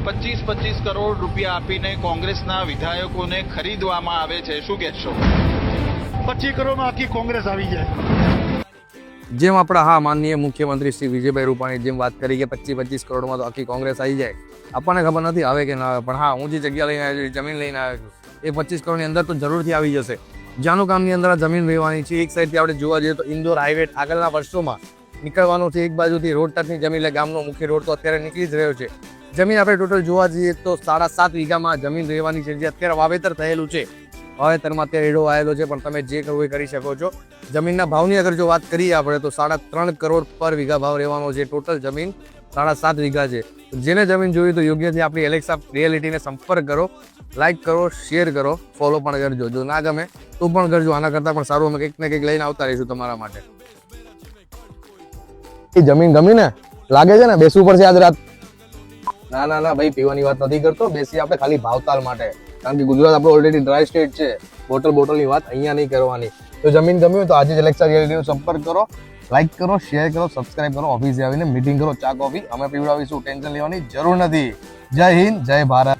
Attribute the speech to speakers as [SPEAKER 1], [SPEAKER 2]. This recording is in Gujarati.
[SPEAKER 1] 25 કરોડ રૂપિયા આપીને કોંગ્રેસના વિધાયકોને ખરીદવામાં આવે છે, શું કહેશો?
[SPEAKER 2] 25 કરોડમાં આખી કોંગ્રેસ આવી જાય.
[SPEAKER 3] જેમ આપણા માનનીય મુખ્યમંત્રી શ્રી વિજયભાઈ રૂપાણી જેમ વાત કરી કે 25 કરોડમાં તો આખી કોંગ્રેસ આવી જાય. આપણને ખબર નથી આવે કે ના આવે, પણ હું જે જગ્યા લઈને આવ્યો છું, જમીન લઈને આવ્યો છું, એ 25 કરોડની અંદર તો જરૂરથી આવી જશે. જાનું ગામની અંદર આ જમીન રહેવાની છે. એક સાઈડથી આપણે જોવા જઈએ તો ઇન્દોર હાઈવે આગળના વર્ષોમાં નીકળવાનો છે. એક બાજુથી રોડ ટચની જમીન, એટલે ગામનો મુખ્ય રોડ તો અત્યારે નીકળી જ રહ્યો છે. જમીન આપણે ટોટલ જોવા જઈએ તો 7.5 વીઘામાં જમીન રહેવાની છે, જે અત્યારે વાવેતર થયેલું છે. વાવેતરમાં અત્યારે એડો આવેલો છે, પણ તમે જે કરવું એ કરી શકો છો. જમીનના ભાવની અગર જો વાત કરીએ આપણે તો 3.5 કરોડ પર વીઘા ભાવ રહેવાનો છે. ટોટલ જમીન 7.5 વીઘા છે. જેને જમીન જોઈ તો યોગ્યથી આપણી એલેક્સા રિયાલિટીને સંપર્ક કરો, લાઇક કરો, શેર કરો, ફોલો પણ કરજો. જો ના ગમે તો પણ કરજો. આના કરતાં પણ સારું અમે કંઈક ને કંઈક લઈને આવતા રહીશું તમારા માટે. એ જમીન ગમી ને? લાગે છે ને બેસવું પડશે આજ રાત? ના ભાઈ, પીવાની વાત નથી કરતો. બેસી આપણે ખાલી ભાવતાલ માટે, કારણ કે ગુજરાત આપણો ઓલરેડી ડ્રાય સ્ટેટ છે. બોટલની વાત અહીંયા નહીં કરવાની. તો જમીન ગમી હોય તો આજે જ એલેક્સા રિયાલિટીનો સંપર્ક કરો, લાઇક કરો, શેર કરો, સબસ્ક્રાઇબ કરો. ઓફિસે આવીને મીટિંગ કરો, ચા કોફી અમે પીવડાવીશું. ટેન્શન લેવાની જરૂર નથી. જય હિન્દ, જય ભારત.